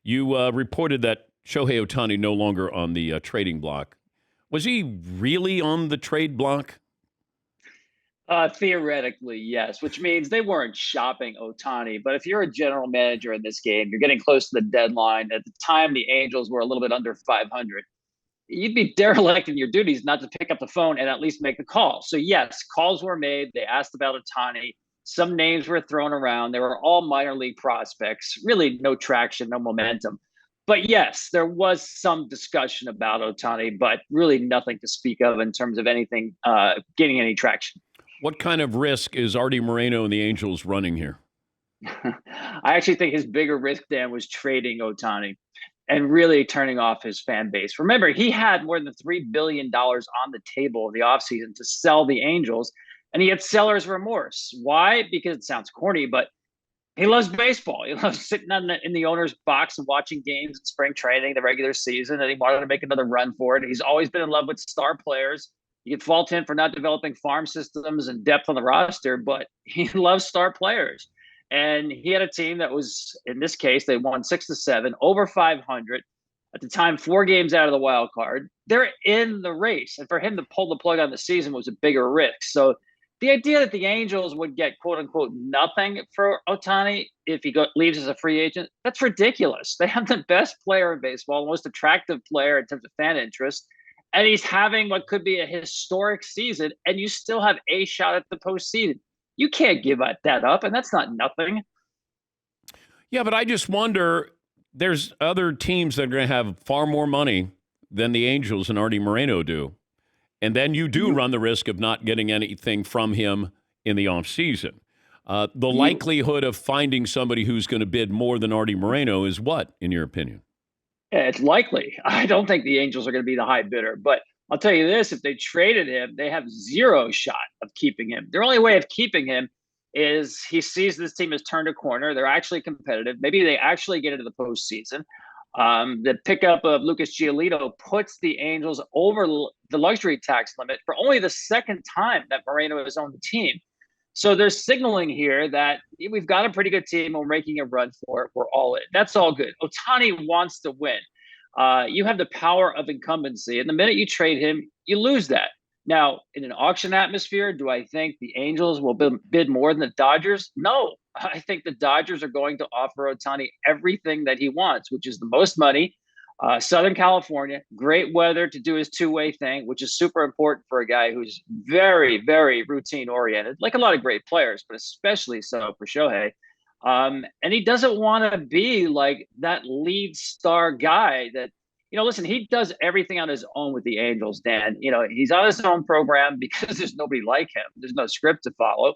You reported that Shohei Ohtani no longer on the trading block. Was he really on the trade block? Theoretically, yes, which means they weren't shopping Ohtani. But if you're a general manager in this game, you're getting close to the deadline. At the time, the Angels were a little bit under 500. You'd be derelict in your duties not to pick up the phone and at least make the call. So, yes, calls were made. They asked about Ohtani. Some names were thrown around. They were all minor league prospects, really no traction, no momentum. But yes, there was some discussion about Ohtani, but really nothing to speak of in terms of anything gaining any traction. What kind of risk is Arte Moreno and the Angels running here? I actually think his bigger risk, Dan, was trading Ohtani and really turning off his fan base. Remember, he had more than $3 billion on the table in the offseason to sell the Angels, and he had seller's remorse. Why? Because it sounds corny, but he loves baseball. He loves sitting in the owner's box and watching games in spring training, the regular season, and he wanted to make another run for it. He's always been in love with star players. You could fault him for not developing farm systems and depth on the roster, but he loves star players. And he had a team that was, in this case, they won 6-7, over 500. At the time, 4 games out of the wild card. They're in the race. And for him to pull the plug on the season was a bigger risk. So the idea that the Angels would get, quote unquote, nothing for Ohtani if he leaves as a free agent, that's ridiculous. They have the best player in baseball, the most attractive player in terms of fan interest. And he's having what could be a historic season, and you still have a shot at the postseason. You can't give that up, and that's not nothing. Yeah, but I just wonder, there's other teams that are going to have far more money than the Angels and Arte Moreno do. And then you do run the risk of not getting anything from him in the offseason. The likelihood of finding somebody who's going to bid more than Arte Moreno is what, in your opinion? It's likely. I don't think the Angels are going to be the high bidder, but I'll tell you this, if they traded him, they have zero shot of keeping him. Their only way of keeping him is he sees this team has turned a corner. They're actually competitive. Maybe they actually get into the postseason. The pickup of Lucas Giolito puts the Angels over the luxury tax limit for only the second time that Moreno has owned the team. So they're signaling here that we've got a pretty good team. We're making a run for it. We're all in. That's all good. Ohtani wants to win. You have the power of incumbency. And the minute you trade him, you lose that. Now, in an auction atmosphere, do I think the Angels will bid more than the Dodgers? No. I think the Dodgers are going to offer Ohtani everything that he wants, which is the most money, Southern California, great weather to do his two-way thing, which is super important for a guy who's very, very routine-oriented, like a lot of great players, but especially so for Shohei. And he doesn't want to be like that lead star guy that, listen, he does everything on his own with the Angels, Dan. He's on his own program because there's nobody like him. There's no script to follow.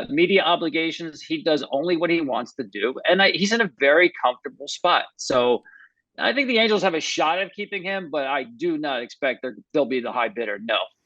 Media obligations, he does only what he wants to do. And he's in a very comfortable spot. So I think the Angels have a shot at keeping him, but I do not expect they'll be the high bidder. No.